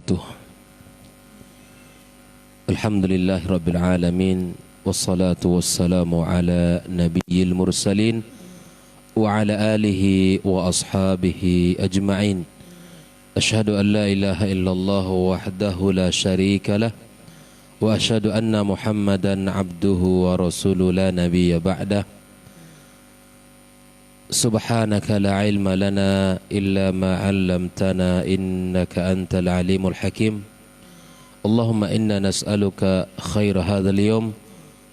wabarakatuh. Alhamdulillahi rabbil alamin, wassalatu wassalamu ala nabiyil mursalin wa ala alihi wa ashabihi ajma'in. Ashhadu an la ilaha illallah wahdahu la syarika lah wa ashhadu anna Muhammadan abduhu wa rasuluhu la nabiyya ba'dah. Subhanaka la ilma lana illa ma 'allamtana innaka antal alimul hakim. Allahumma inna nas'aluka khaira hadzal yawm,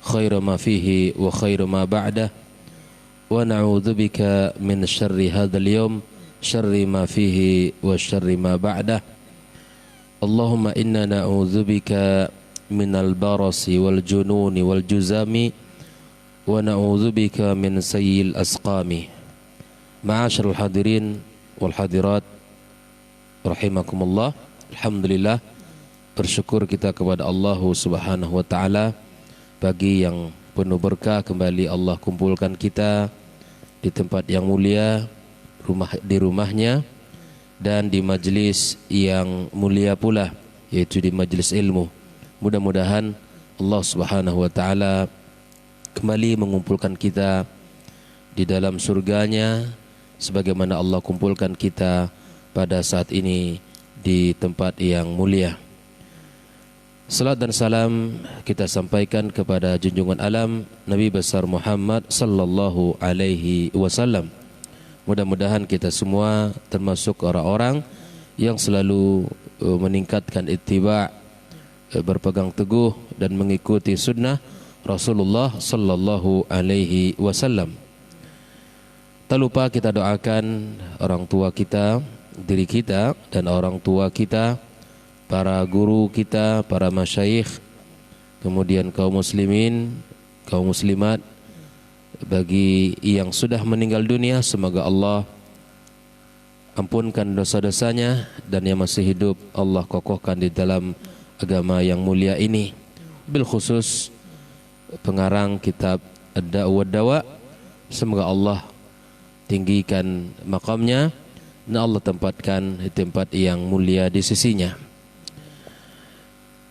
khaira ma fihi wa khaira ma ba'dah, wa na'udzubika min syarri hadzal yawm, syarri ma fihi wa syarri ma ba'dah. Allahumma inna na'udzubika minal barasi wal jununi wal juzami, wa na'udzubika min sayyil asqami. Ma'asyiral hadirin wal hadirat rahimakumullah. Alhamdulillah, bersyukur kita kepada Allah Subhanahu wa taala bagi yang penuh berkah kembali Allah kumpulkan kita di tempat yang mulia, di rumahnya dan di majlis yang mulia pula, yaitu di majlis ilmu. Mudah-mudahan Allah Subhanahu wa taala kembali mengumpulkan kita di dalam surganya sebagaimana Allah kumpulkan kita pada saat ini di tempat yang mulia. Salat dan salam kita sampaikan kepada junjungan alam Nabi besar Muhammad sallallahu alaihi wasallam. Mudah-mudahan kita semua termasuk orang-orang yang selalu meningkatkan ittiba', berpegang teguh dan mengikuti sunnah Rasulullah sallallahu alaihi wasallam. Tak lupa kita doakan orang tua kita, diri kita dan orang tua kita, para guru kita, para masyayikh, kemudian kaum muslimin, kaum muslimat, bagi yang sudah meninggal dunia, semoga Allah ampunkan dosa-dosanya, dan yang masih hidup Allah kokohkan di dalam agama yang mulia ini. Bil khusus pengarang kitab Ad-Da'wa Dawa, semoga Allah tinggikan makamnya dan Allah tempatkan di tempat yang mulia di sisinya.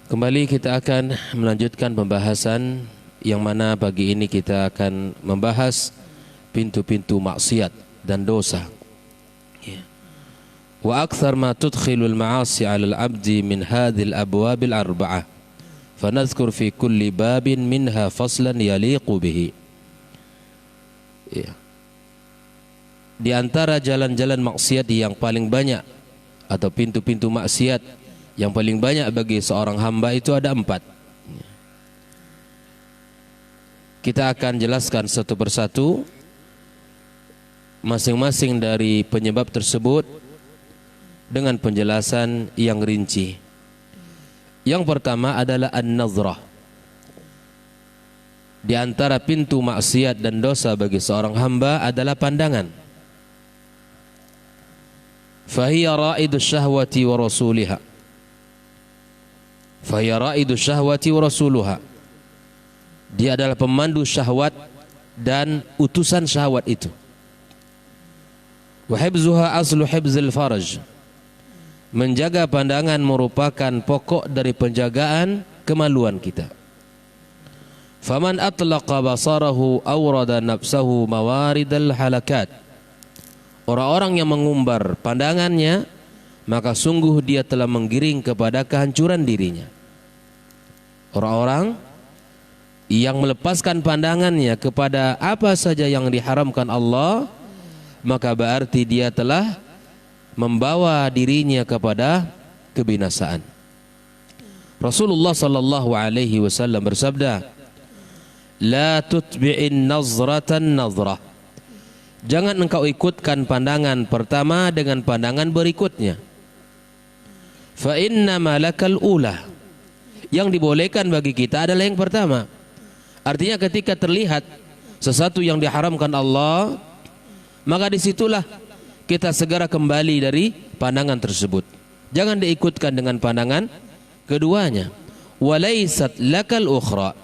Kembali kita akan melanjutkan pembahasan yang mana pagi ini kita akan membahas pintu-pintu maksiat dan dosa. Wa akthar ma tudkhilul ma'asi 'alal 'abdi min hadhil abwabil arba'ah. Fanadhkur fi kulli babin minha faslan yaliqu bihi. Di antara jalan-jalan maksiat yang paling banyak atau pintu-pintu maksiat yang paling banyak bagi seorang hamba itu ada 4. Kita akan jelaskan satu persatu masing-masing dari penyebab tersebut dengan penjelasan yang rinci. Yang pertama adalah an-nazrah. Di antara pintu maksiat dan dosa bagi seorang hamba adalah pandangan. Fahiya ra'idus syahwati wa rasuliha. Fahiya ra'idus syahwati wa rasuluha. Dia adalah pemandu syahwat dan utusan syahwat itu. Wa hibzuha aslu hibzil faraj. Menjaga pandangan merupakan pokok dari penjagaan kemaluan kita. Faman atlaqa basarahu awrada nafsahu mawaridal halakat. Orang-orang yang mengumbar pandangannya, maka sungguh dia telah menggiring kepada kehancuran dirinya. Orang-orang yang melepaskan pandangannya kepada apa saja yang diharamkan Allah, maka berarti dia telah membawa dirinya kepada kebinasaan. Rasulullah sallallahu alaihi wasallam bersabda, "La tutbi'in nazratan nazrah." Jangan engkau ikutkan pandangan pertama dengan pandangan berikutnya. Fa inna malakal ula. Yang dibolehkan bagi kita adalah yang pertama. Artinya ketika terlihat sesuatu yang diharamkan Allah, maka disitulah kita segera kembali dari pandangan tersebut. Jangan diikutkan dengan pandangan keduanya. Walaysat lakal ukhra.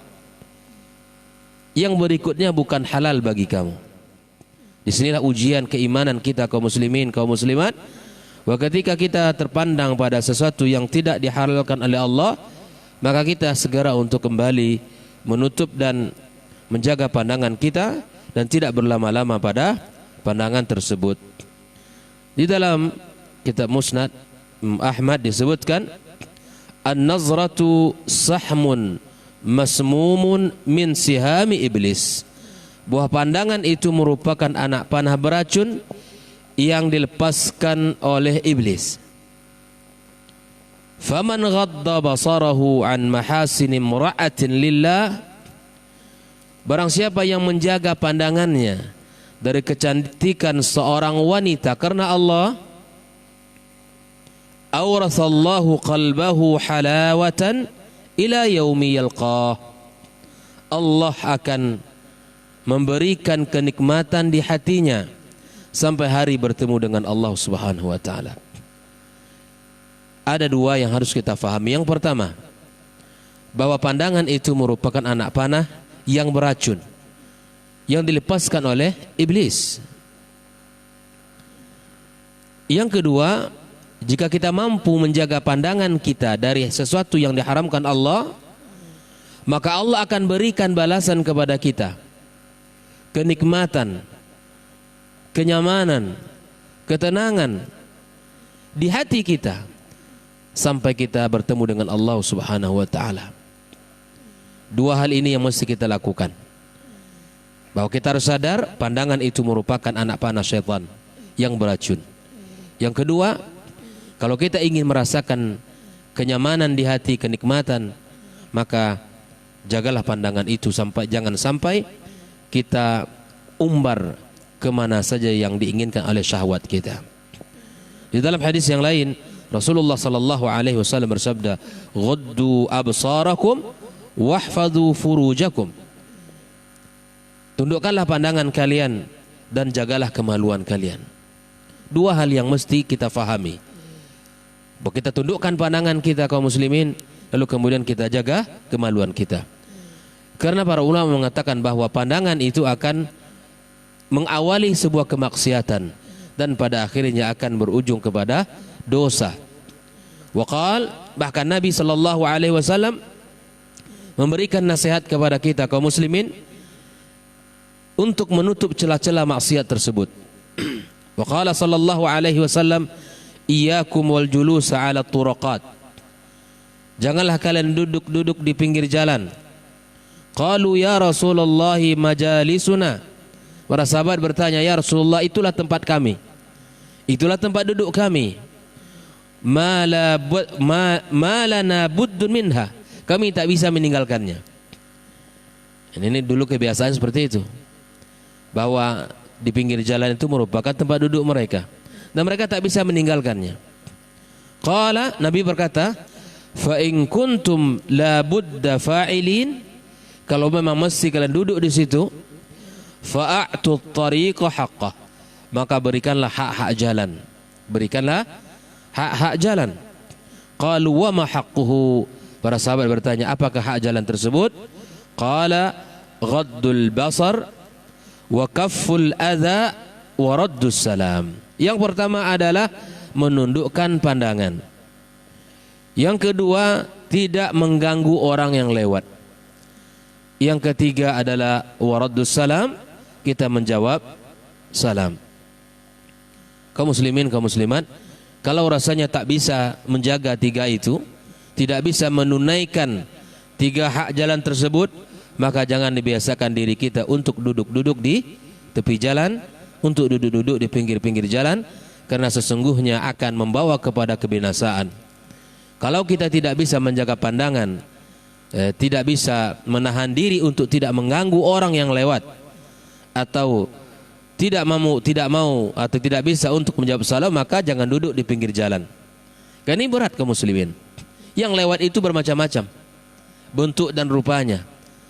Yang berikutnya bukan halal bagi kamu. Disinilah ujian keimanan kita kaum muslimin, kaum muslimat. Bahwa ketika kita terpandang pada sesuatu yang tidak dihalalkan oleh Allah, maka kita segera untuk kembali menutup dan menjaga pandangan kita dan tidak berlama-lama pada pandangan tersebut. Di dalam kitab Musnad Ahmad disebutkan, an-nazratu sahmun masmumun min sihami iblis. Buah pandangan itu merupakan anak panah beracun yang dilepaskan oleh iblis. Faman ghadda basarahu an mahasin imra'atin lillah, barang siapa yang menjaga pandangannya dari kecantikan seorang wanita karena Allah, awrathallahu qalbahu halawatan ila yaumi yalqah, Allah akan memberikan kenikmatan di hatinya sampai hari bertemu dengan Allah Subhanahu wa taala. Ada dua yang harus kita fahami. Yang pertama, bahwa pandangan itu merupakan anak panah yang beracun yang dilepaskan oleh iblis. Yang kedua, jika kita mampu menjaga pandangan kita dari sesuatu yang diharamkan Allah, maka Allah akan berikan balasan kepada kita, kenikmatan, kenyamanan, ketenangan di hati kita sampai kita bertemu dengan Allah Subhanahu wa taala. Dua hal ini yang mesti kita lakukan. Bahwa kita harus sadar pandangan itu merupakan anak panah syaitan yang beracun. Yang kedua, kalau kita ingin merasakan kenyamanan di hati, kenikmatan, maka jagalah pandangan itu jangan sampai kita umbar kemana saja yang diinginkan oleh syahwat kita. Di dalam hadis yang lain, Rasulullah sallallahu alaihi wasallam bersabda, "Ghuddu absarakum wahfadhu furujakum." Tundukkanlah pandangan kalian dan jagalah kemaluan kalian. Dua hal yang mesti kita fahami. Bahwa kita tundukkan pandangan kita kaum muslimin, lalu kemudian kita jaga kemaluan kita. Karena para ulama mengatakan bahwa pandangan itu akan mengawali sebuah kemaksiatan dan pada akhirnya akan berujung kepada dosa. Waqal, bahkan Nabi sallallahu alaihi wasallam memberikan nasihat kepada kita kaum muslimin untuk menutup celah-celah maksiat tersebut. Waqala sallallahu alaihi wasallam, iyyakum wal julusa 'ala turaqat. Janganlah kalian duduk-duduk di pinggir jalan. Qalu ya Rasulullah majalisuna. Para sahabat bertanya, ya Rasulullah, itulah tempat kami, itulah tempat duduk kami. Malana buddun minha, kami tak bisa meninggalkannya. Ini dulu kebiasaan seperti itu, bahwa di pinggir jalan itu merupakan tempat duduk mereka dan mereka tak bisa meninggalkannya. Qala, Nabi berkata, fa in kuntum la budda fa'ilin, kalau memang mesti kalian duduk di situ, fa'atu tariqa haqqah, maka berikanlah hak-hak jalan, berikanlah hak-hak jalan. Qalu wa ma haqquhu, para sahabat bertanya, apakah hak jalan tersebut? Qala ghaddul basar wa kafful adha wa raddus salam. Yang pertama adalah menundukkan pandangan. Yang kedua, tidak mengganggu orang yang lewat. Yang ketiga adalah wa raddus salam, kita menjawab salam. Kaum muslimin, kaum muslimat, kalau rasanya tak bisa menjaga tiga itu, tidak bisa menunaikan tiga hak jalan tersebut, maka jangan dibiasakan diri kita untuk duduk-duduk di tepi jalan, untuk duduk-duduk di pinggir-pinggir jalan, karena sesungguhnya akan membawa kepada kebinasaan. Kalau kita tidak bisa menjaga pandangan, tidak bisa menahan diri untuk tidak mengganggu orang yang lewat, atau tidak mau atau tidak bisa untuk menjawab salam, maka jangan duduk di pinggir jalan. Karena ini berat kaum muslimin. Yang lewat itu bermacam-macam bentuk dan rupanya,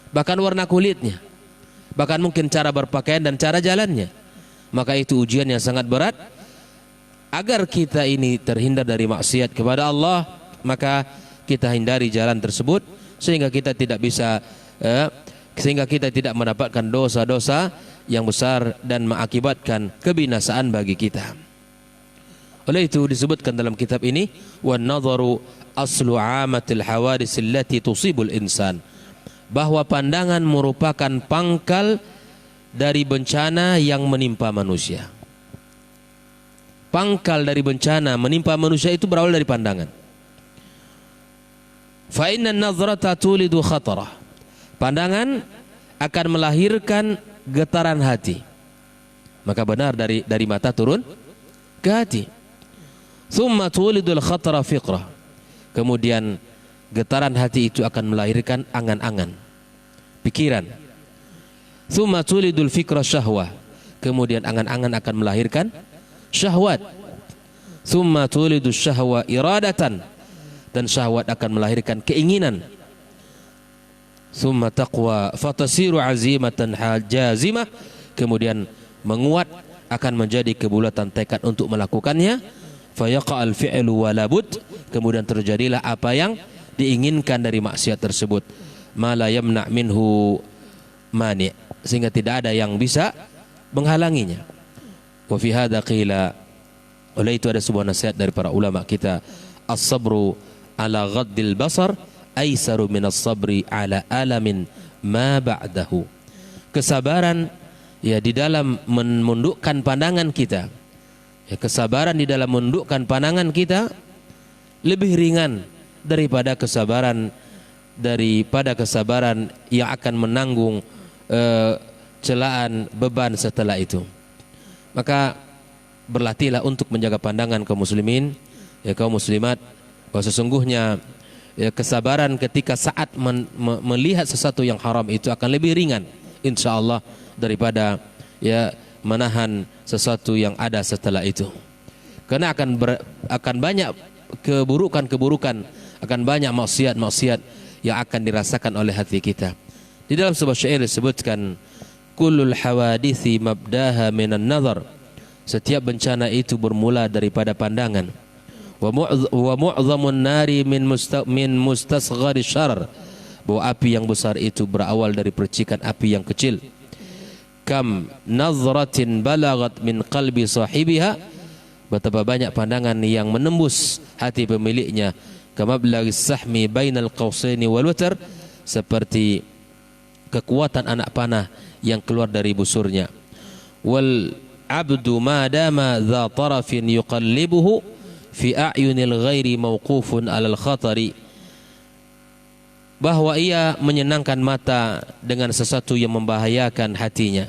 bahkan warna kulitnya, bahkan mungkin cara berpakaian dan cara jalannya. Maka itu ujian yang sangat berat. Agar kita ini terhindar dari maksiat kepada Allah, maka kita hindari jalan tersebut sehingga kita tidak bisa sehingga kita tidak mendapatkan dosa-dosa yang besar dan mengakibatkan kebinasaan bagi kita. Oleh itu disebutkan dalam kitab ini, wan nadharu aslu amatil hawadits allati tusibul insan, bahwa pandangan merupakan pangkal dari bencana yang menimpa manusia. Pangkal dari bencana menimpa manusia itu berawal dari pandangan. Fa inna an-nadhrata tulidu khatarah. Pandangan akan melahirkan getaran hati. Maka benar dari mata turun ke hati. Thumma tulidul khatara fiqrah. Kemudian getaran hati itu akan melahirkan angan-angan, pikiran. Thumma tulidul fikra syahwah. Kemudian angan-angan akan melahirkan syahwat. Thumma tulidul syahwa iradatan. Dan syahwat akan melahirkan keinginan. Thumma taqwa fatasiru azimatan jazimah. Kemudian menguat, akan menjadi kebulatan tekad untuk melakukannya. Fayaqa'al fi'lu walabud. Kemudian terjadilah apa yang diinginkan dari maksiat tersebut. Ma la yamna' minhu mani'. Sehingga tidak ada yang bisa menghalanginya. Wa fi hadza qila, oleh itu ada sebuah nasihat dari para ulama kita, as-sabru ala ghaddil basar aisaru minas sabri ala alamin ma ba'dahu. Kesabaran ya di dalam menundukkan pandangan kita. Ya, kesabaran di dalam menundukkan pandangan kita lebih ringan daripada kesabaran yang akan menanggung celaan beban setelah itu. Maka berlatihlah untuk menjaga pandangan kaum muslimin, ya kaum muslimat, bahwa sesungguhnya ya, kesabaran ketika saat melihat sesuatu yang haram itu akan lebih ringan insyaallah daripada ya menahan sesuatu yang ada setelah itu. Karena akan banyak keburukan-keburukan, akan banyak maksiat-maksiat yang akan dirasakan oleh hati kita. Di dalam sebuah syair disebutkan, kullul hawadithi mabdaha minan nazar. Setiap bencana itu bermula daripada pandangan. Wa mu'zamun nari min mustasghari syarr. Bahwa api yang besar itu berawal dari percikan api yang kecil. Kam nazratin balagat min qalbi sahibiha. Betapa banyak pandangan yang menembus hati pemiliknya. Kamablagis sahmi bainal qausaini wal watar. Seperti kekuatan anak panah yang keluar dari busurnya. Wal abdu madama dha tarafin yuqallibuhu fi a'yunil ghairi mawqufun alal khatari. Bahwa ia menyenangkan mata dengan sesuatu yang membahayakan hatinya.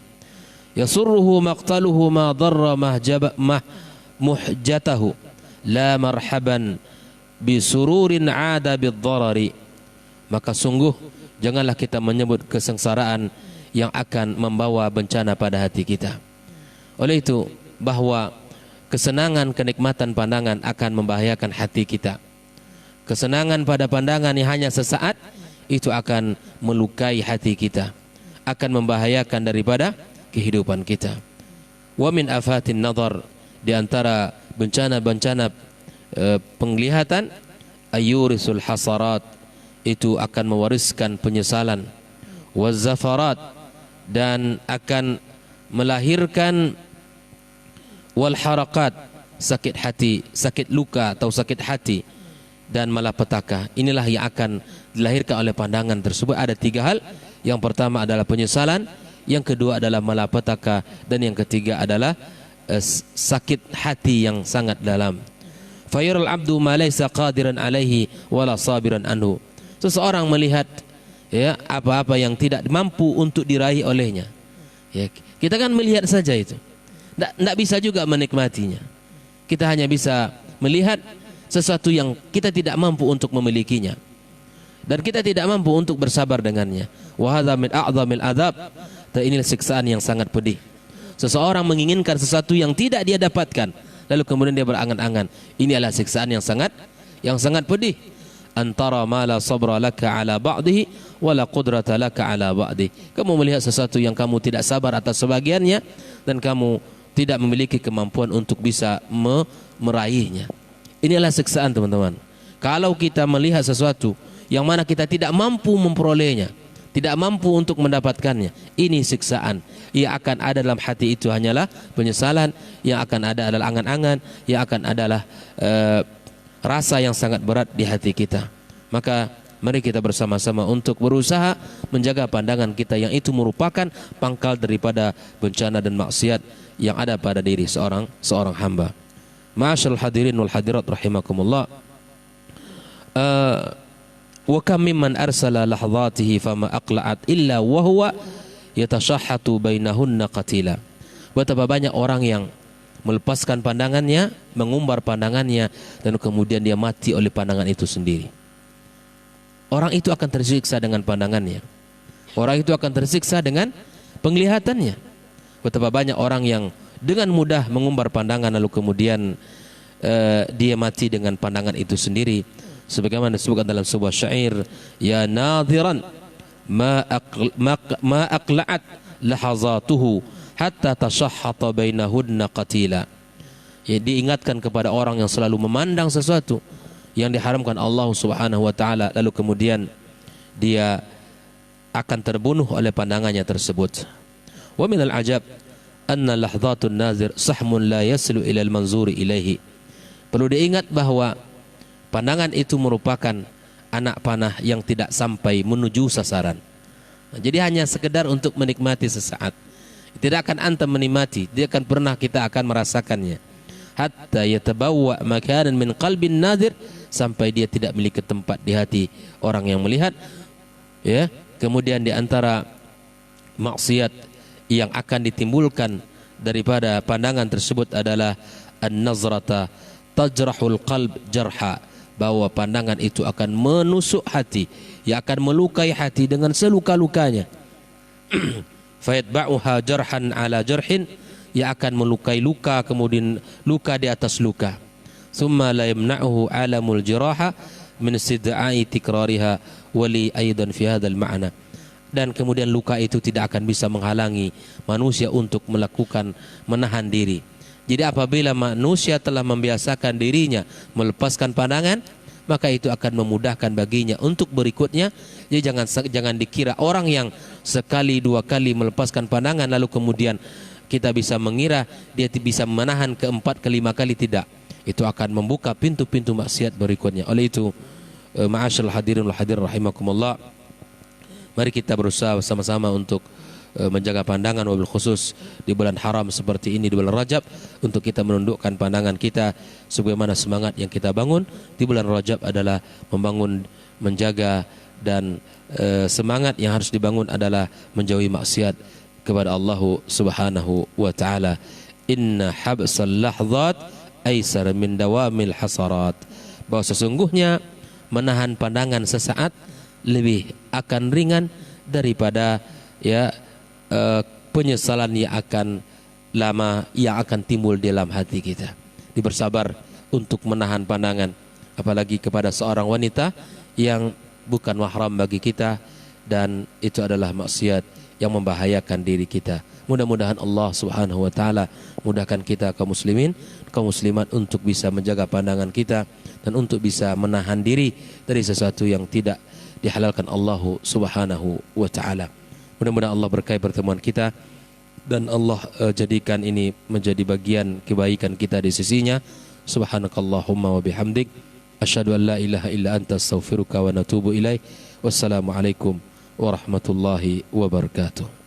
Yasurruhu maqtaluhu ma darra muhjatahu la marhaban bisururin ada bid-darari. Maka sungguh janganlah kita menyebut kesengsaraan yang akan membawa bencana pada hati kita. Oleh itu, bahwa kesenangan, kenikmatan pandangan akan membahayakan hati kita. Kesenangan pada pandangan yang hanya sesaat itu akan melukai hati kita, akan membahayakan daripada kehidupan kita. Wa min afatin nadhar, di antara bencana-bencana penglihatan, ayurisul hasarat, itu akan mewariskan penyesalan. Wazzafarat, dan akan melahirkan wal harakat, sakit hati, sakit luka atau sakit hati, dan malapetaka. Inilah yang akan dilahirkan oleh pandangan tersebut. Ada tiga hal. Yang pertama adalah penyesalan, yang kedua adalah malapetaka, dan yang ketiga adalah sakit hati yang sangat dalam. Fayarul abdu ma laysa qadiran alaihi wala sabiran anhu. Seseorang melihat ya apa-apa yang tidak mampu untuk diraih olehnya. Ya, kita kan melihat saja itu. Tidak bisa juga menikmatinya. Kita hanya bisa melihat sesuatu yang kita tidak mampu untuk memilikinya. Dan kita tidak mampu untuk bersabar dengannya. Wa hadza min a'zamil adzab. Dan inilah siksaan yang sangat pedih. Seseorang menginginkan sesuatu yang tidak dia dapatkan, lalu kemudian dia berangan-angan. Ini adalah siksaan yang sangat pedih. Antara ma la sabra laka ala ba'dihi wa la qudrata laka ala ba'dihi. Kamu melihat sesuatu yang kamu tidak sabar atas sebagiannya, dan kamu tidak memiliki kemampuan untuk bisa meraihnya. Inilah siksaan, teman-teman. Kalau kita melihat sesuatu yang mana kita tidak mampu memperolehnya, tidak mampu untuk mendapatkannya. Ini siksaan. Yang akan ada dalam hati itu hanyalah penyesalan, yang akan ada adalah angan-angan, yang akan adalah rasa yang sangat berat di hati kita. Maka mari kita bersama-sama untuk berusaha menjaga pandangan kita yang itu merupakan pangkal daripada bencana dan maksiat yang ada pada diri seorang hamba. Ma'asyiral hadirin wal hadirat rahimakumullah. Wa kam mimman arsala lahzatihi fama aqla'at illa wa huwa yatashahhatu bainahunna qatila. Betapa banyak orang yang melepaskan pandangannya, mengumbar pandangannya, dan kemudian dia mati oleh pandangan itu sendiri. Orang itu akan tersiksa dengan pandangannya. Orang itu akan tersiksa dengan penglihatannya. Betapa banyak orang yang dengan mudah mengumbar pandangan lalu kemudian dia mati dengan pandangan itu sendiri. Sebagaimana disebutkan dalam sebuah syair, ya nadhiran ma aqla'at lahazatuhu hatta tashahhata bainahunna qatila. Ya, diingatkan kepada orang yang selalu memandang sesuatu yang diharamkan Allah Subhanahu wa taala, lalu kemudian dia akan terbunuh oleh pandangannya tersebut. Wa minal ajab anna lahzatun nazir sahmun la yaslu ila al-manzuri ilaihi. Perlu diingat bahwa pandangan itu merupakan anak panah yang tidak sampai menuju sasaran. Jadi hanya sekedar untuk menikmati sesaat. Tidak akan antum menikmati, dia akan pernah kita akan merasakannya. Hatta yatabawwa makanan min qalbin nadir, sampai dia tidak memiliki tempat di hati orang yang melihat. Ya, kemudian di antara maksiat yang akan ditimbulkan daripada pandangan tersebut adalah an-nazrata tajrahul qalb jarha, bahwa pandangan itu akan menusuk hati, yang akan melukai hati dengan seluka-lukanya. Fayatba'uha jarhan ala jarhin, yang akan melukai luka, kemudian luka di atas luka. Summa la yamna'uhu alamul jiraha min sid'ai tikrariha wali aidan fi hadzal ma'na. Dan kemudian luka itu tidak akan bisa menghalangi manusia untuk melakukan menahan diri. Jadi apabila manusia telah membiasakan dirinya melepaskan pandangan, maka itu akan memudahkan baginya untuk berikutnya. Jadi jangan dikira orang yang sekali dua kali melepaskan pandangan lalu kemudian kita bisa mengira dia bisa menahan keempat kelima kali. Tidak, itu akan membuka pintu-pintu maksiat berikutnya. Oleh itu, ma'asyiral hadirin wal hadirat rahimakumullah, mari kita berusaha sama-sama untuk menjaga pandangan, wabil khusus di bulan haram seperti ini, di bulan Rajab, untuk kita menundukkan pandangan kita sebagaimana semangat yang kita bangun di bulan Rajab adalah membangun, menjaga, dan semangat yang harus dibangun adalah menjauhi maksiat kepada Allah Subhanahu wa taala. Inna habsal lahzat aisar min dawamil hasarat, bahwa sesungguhnya menahan pandangan sesaat lebih akan ringan daripada penyesalan yang akan lama yang akan timbul dalam hati kita. Dibersabar untuk menahan pandangan, apalagi kepada seorang wanita yang bukan mahram bagi kita, dan itu adalah maksiat yang membahayakan diri kita. Mudah-mudahan Allah Subhanahu wa taala mudahkan kita kaum muslimin, kaum muslimat untuk bisa menjaga pandangan kita dan untuk bisa menahan diri dari sesuatu yang tidak dihalalkan Allah Subhanahu wa taala. Mudah-mudahan Allah berkahi pertemuan kita dan Allah jadikan ini menjadi bagian kebaikan kita di sisinya. Subhanakallahumma wa bihamdik, asyhadu an la ilaha illa anta, astaghfiruka wa natubu ilaik. Wassalamualaikum warahmatullahi wabarakatuh.